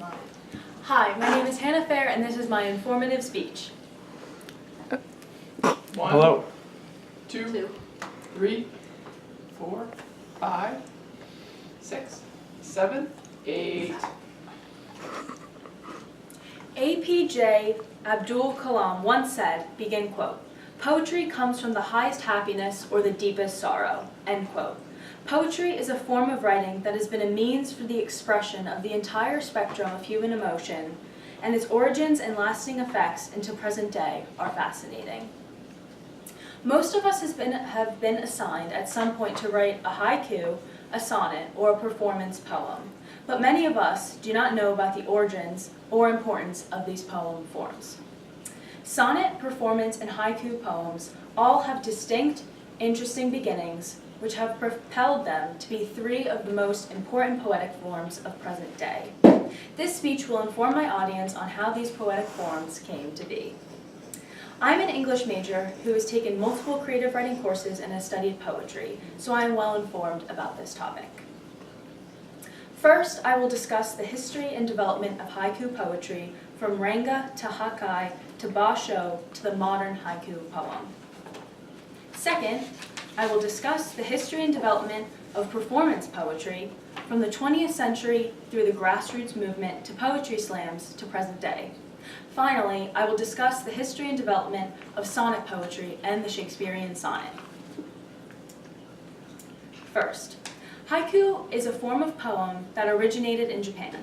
Hi, my name is Hannah Fair, and this is my informative speech. 1, Hello. 2, 3, 4, 5, 6, 7, 8. APJ Abdul Kalam once said, begin quote, "Poetry comes from the highest happiness or the deepest sorrow," end quote. Poetry is a form of writing that has been a means for the expression of the entire spectrum of human emotion, and its origins and lasting effects into present day are fascinating. Most of us have been assigned at some point to write a haiku, a sonnet, or a performance poem, but many of us do not know about the origins or importance of these poem forms. Sonnet, performance, and haiku poems all have distinct, interesting beginnings, which have propelled them to be three of the most important poetic forms of present day. This speech will inform my audience on how these poetic forms came to be. I'm an English major who has taken multiple creative writing courses and has studied poetry, so I am well informed about this topic. First, I will discuss the history and development of haiku poetry from Ranga to Hakai to Basho to the modern haiku poem. Second, I will discuss the history and development of performance poetry from the 20th century through the grassroots movement to poetry slams to present day. Finally, I will discuss the history and development of sonnet poetry and the Shakespearean sonnet. First, haiku is a form of poem that originated in Japan.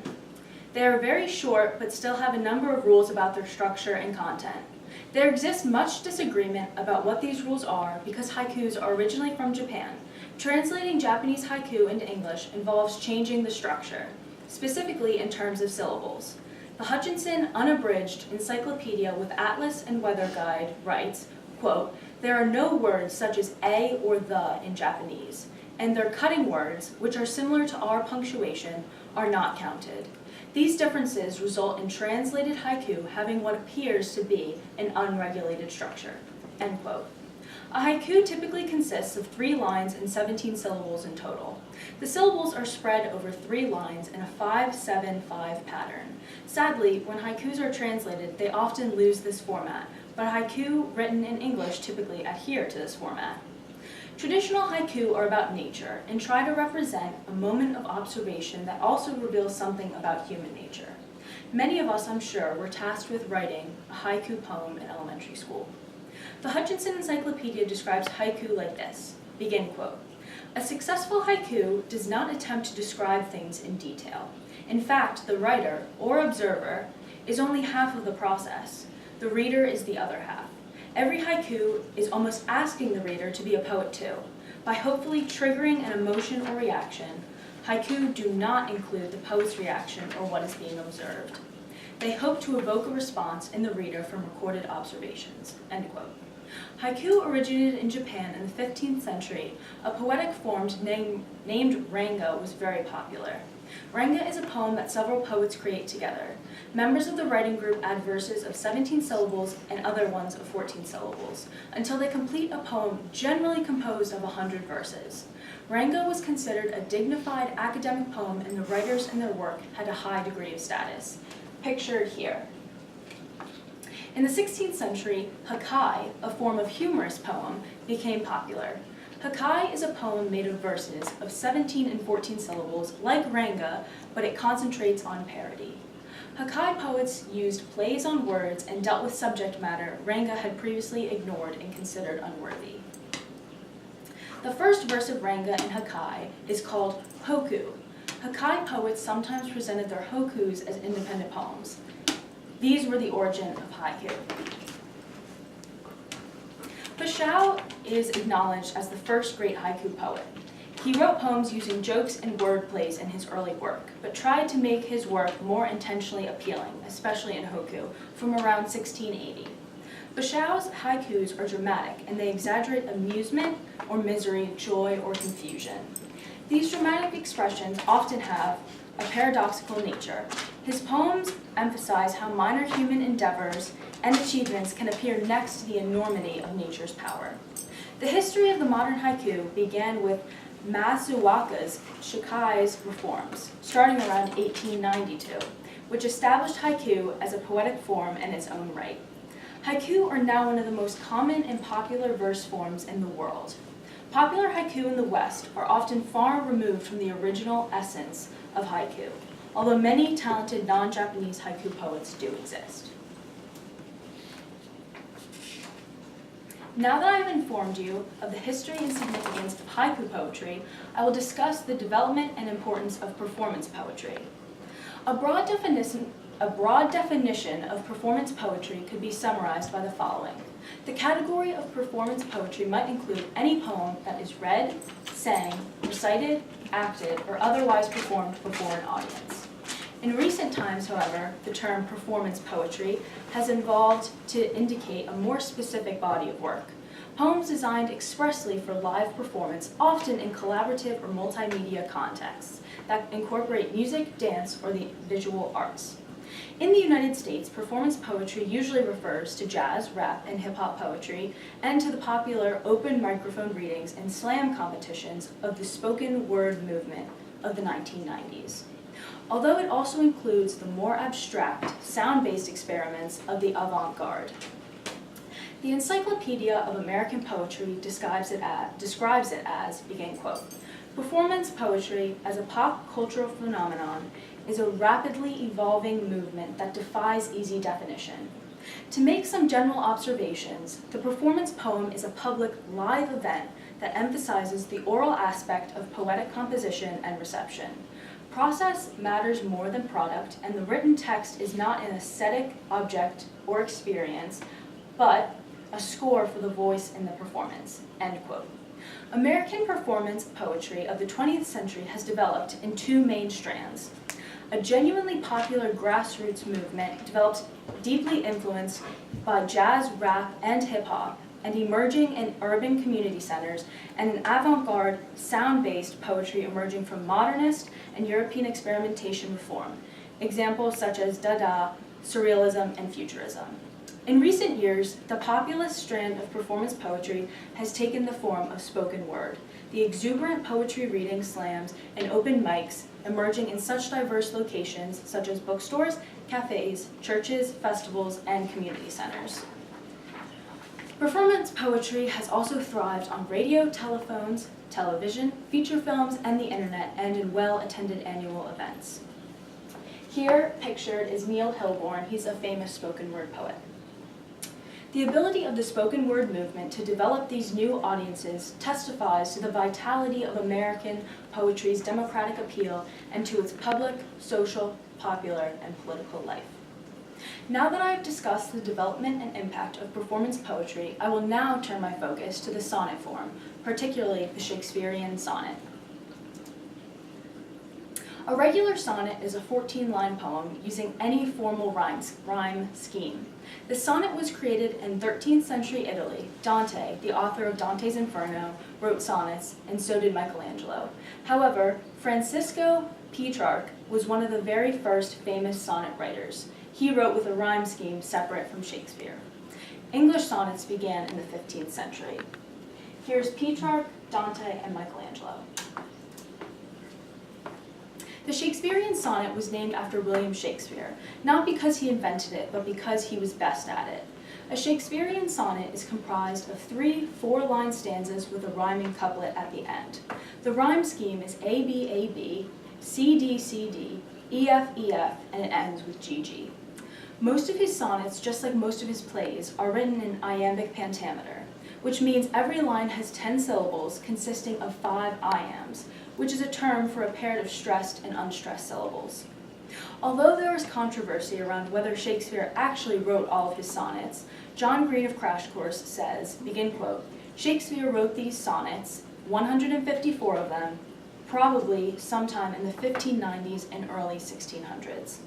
They are very short but still have a number of rules about their structure and content. There exists much disagreement about what these rules are because haikus are originally from Japan. Translating Japanese haiku into English involves changing the structure, specifically in terms of syllables. The Hutchinson Unabridged Encyclopedia with Atlas and Weather Guide writes, quote, "There are no words such as a or the in Japanese, and their cutting words, which are similar to our punctuation, are not counted. These differences result in translated haiku having what appears to be an unregulated structure," end quote. A haiku typically consists of 3 lines and 17 syllables in total. The syllables are spread over 3 lines in a 5-7-5 pattern. Sadly, when haikus are translated, they often lose this format, but haiku written in English typically adhere to this format. Traditional haiku are about nature and try to represent a moment of observation that also reveals something about human nature. Many of us, I'm sure, were tasked with writing a haiku poem in elementary school. The Hutchinson Encyclopedia describes haiku like this, begin quote, "A successful haiku does not attempt to describe things in detail. In fact, the writer, or observer, is only half of the process. The reader is the other half. Every haiku is almost asking the reader to be a poet too. By hopefully triggering an emotion or reaction, haiku do not include the poet's reaction or what is being observed. They hope to evoke a response in the reader from recorded observations," end quote. Haiku originated in Japan in the 15th century. A poetic form named Ranga was very popular. Ranga is a poem that several poets create together. Members of the writing group add verses of 17 syllables and other ones of 14 syllables, until they complete a poem generally composed of 100 verses. Ranga was considered a dignified academic poem, and the writers in their work had a high degree of status, pictured here. In the 16th century, Hakai, a form of humorous poem, became popular. Hakai is a poem made of verses of 17 and 14 syllables, like Ranga, but it concentrates on parody. Hakai poets used plays on words and dealt with subject matter Ranga had previously ignored and considered unworthy. The first verse of Ranga in Hakai is called Hoku. Hakai poets sometimes presented their hokus as independent poems. These were the origin of haiku. Basho is acknowledged as the first great haiku poet. He wrote poems using jokes and word plays in his early work, but tried to make his work more intentionally appealing, especially in haiku, from around 1680. Basho's haikus are dramatic, and they exaggerate amusement or misery, joy or confusion. These dramatic expressions often have a paradoxical nature. His poems emphasize how minor human endeavors and achievements can appear next to the enormity of nature's power. The history of the modern haiku began with Masuwaka's Shikai's reforms, starting around 1892, which established haiku as a poetic form in its own right. Haiku are now one of the most common and popular verse forms in the world. Popular haiku in the West are often far removed from the original essence of haiku, although many talented non-Japanese haiku poets do exist. Now that I've informed you of the history and significance of haiku poetry, I will discuss the development and importance of performance poetry. A broad definition of performance poetry could be summarized by the following. The category of performance poetry might include any poem that is read, sang, recited, acted, or otherwise performed before an audience. In recent times, however, the term performance poetry has evolved to indicate a more specific body of work. Poems designed expressly for live performance, often in collaborative or multimedia contexts that incorporate music, dance, or the visual arts. In the United States, performance poetry usually refers to jazz, rap, and hip-hop poetry, and to the popular open microphone readings and slam competitions of the spoken word movement of the 1990s. Although it also includes the more abstract, sound-based experiments of the avant-garde. The Encyclopedia of American Poetry describes it as, begin quote, performance poetry as a pop cultural phenomenon is a rapidly evolving movement that defies easy definition. To make some general observations, the performance poem is a public live event that emphasizes the oral aspect of poetic composition and reception. Process matters more than product, and the written text is not an aesthetic object or experience, but a score for the voice in the performance, end quote. American performance poetry of the 20th century has developed in two main strands. A genuinely popular grassroots movement developed deeply influenced by jazz, rap, and hip-hop, and emerging in urban community centers, and an avant-garde, sound-based poetry emerging from modernist and European experimentation reform, examples such as Dada, Surrealism, and Futurism. In recent years, the populist strand of performance poetry has taken the form of spoken word, the exuberant poetry readings, slams, and open mics emerging in such diverse locations such as bookstores, cafes, churches, festivals, and community centers. Performance poetry has also thrived on radio, telephones, television, feature films, and the internet, and in well-attended annual events. Here, pictured, is Neil Hilborn. He's a famous spoken word poet. The ability of the spoken word movement to develop these new audiences testifies to the vitality of American poetry's democratic appeal and to its public, social, popular, and political life. Now that I have discussed the development and impact of performance poetry, I will now turn my focus to the sonnet form, particularly the Shakespearean sonnet. A regular sonnet is a 14-line poem using any formal rhyme scheme. The sonnet was created in 13th century Italy. Dante, the author of Dante's Inferno, wrote sonnets, and so did Michelangelo. However, Francisco Petrarch was one of the very first famous sonnet writers. He wrote with a rhyme scheme separate from Shakespeare. English sonnets began in the 15th century. Here's Petrarch, Dante, and Michelangelo. The Shakespearean sonnet was named after William Shakespeare, not because he invented it, but because he was best at it. A Shakespearean sonnet is comprised of 3 4-line stanzas with a rhyming couplet at the end. The rhyme scheme is A-B-A-B, C-D-C-D, E-F-E-F, and it ends with G-G. Most of his sonnets, just like most of his plays, are written in iambic pentameter, which means every line has 10 syllables consisting of 5 iambs, which is a term for a pair of stressed and unstressed syllables. Although there is controversy around whether Shakespeare actually wrote all of his sonnets, John Green of Crash Course says, begin quote, Shakespeare wrote these sonnets, 154 of them, probably sometime in the 1590s and early 1600s.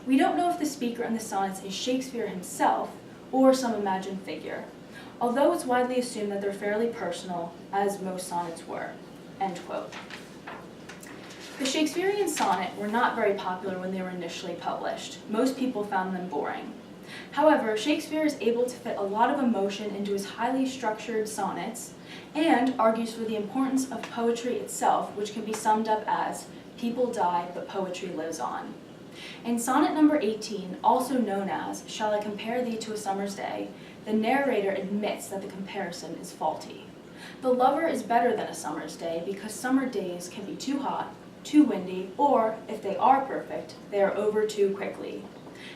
We don't know if the speaker in the sonnets is Shakespeare himself or some imagined figure, although it's widely assumed that they're fairly personal, as most sonnets were, end quote. The Shakespearean sonnet were not very popular when they were initially published. Most people found them boring. However, Shakespeare is able to fit a lot of emotion into his highly structured sonnets and argues for the importance of poetry itself, which can be summed up as, "People die, but poetry lives on." In sonnet number 18, also known as "Shall I Compare Thee to a Summer's Day?" the narrator admits that the comparison is faulty. The lover is better than a summer's day because summer days can be too hot, too windy, or, if they are perfect, they are over too quickly.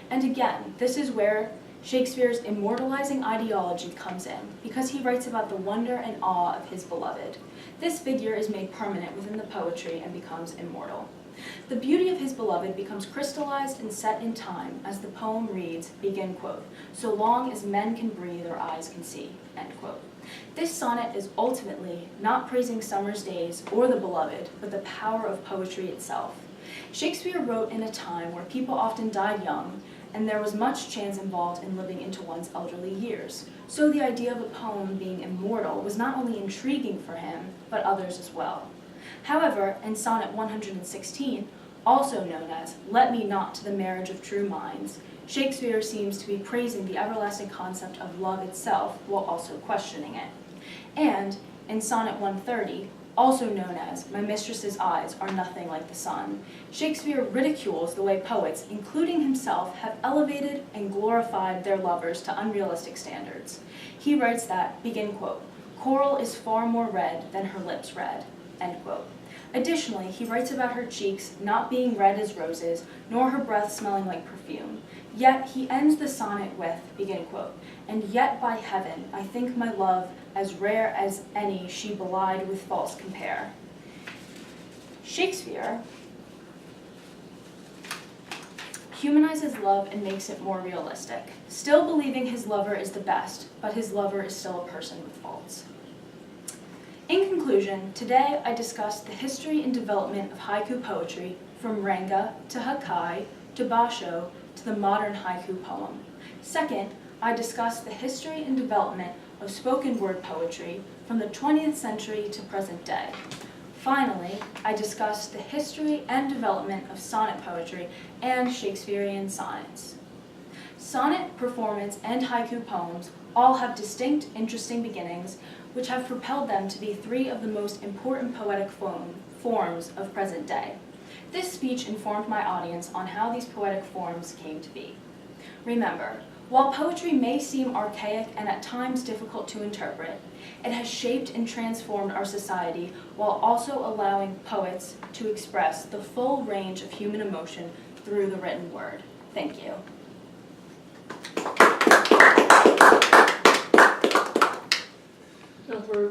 And again, this is where Shakespeare's immortalizing ideology comes in, because he writes about the wonder and awe of his beloved. This figure is made permanent within the poetry and becomes immortal. The beauty of his beloved becomes crystallized and set in time as the poem reads, begin quote, "So long as men can breathe or eyes can see," end quote. This sonnet is ultimately not praising summer's days or the beloved, but the power of poetry itself. Shakespeare wrote in a time where people often died young, and there was much chance involved in living into one's elderly years. So the idea of a poem being immortal was not only intriguing for him, but others as well. However, in sonnet 116, also known as "Let Me Not to the Marriage of True Minds," Shakespeare seems to be praising the everlasting concept of love itself while also questioning it. And in sonnet 130, also known as "My Mistress's Eyes Are Nothing Like the Sun," Shakespeare ridicules the way poets, including himself, have elevated and glorified their lovers to unrealistic standards. He writes that, begin quote, "Coral is far more red than her lips red," end quote. Additionally, he writes about her cheeks not being red as roses, nor her breath smelling like perfume. Yet he ends the sonnet with, begin quote, "And yet by heaven, I think my love as rare as any she belied with false compare." Shakespeare humanizes love and makes it more realistic, still believing his lover is the best, but his lover is still a person with faults. In conclusion, today I discussed the history and development of haiku poetry from Ranga to Hakkai to Basho to the modern haiku poem. Second, I discussed the history and development of spoken word poetry from the 20th century to present day. Finally, I discussed the history and development of sonnet poetry and Shakespearean sonnets. Sonnet, performance, and haiku poems all have distinct, interesting beginnings, which have propelled them to be three of the most important poetic forms of present day. This speech informed my audience on how these poetic forms came to be. Remember, while poetry may seem archaic and at times difficult to interpret, it has shaped and transformed our society while also allowing poets to express the full range of human emotion through the written word. Thank you.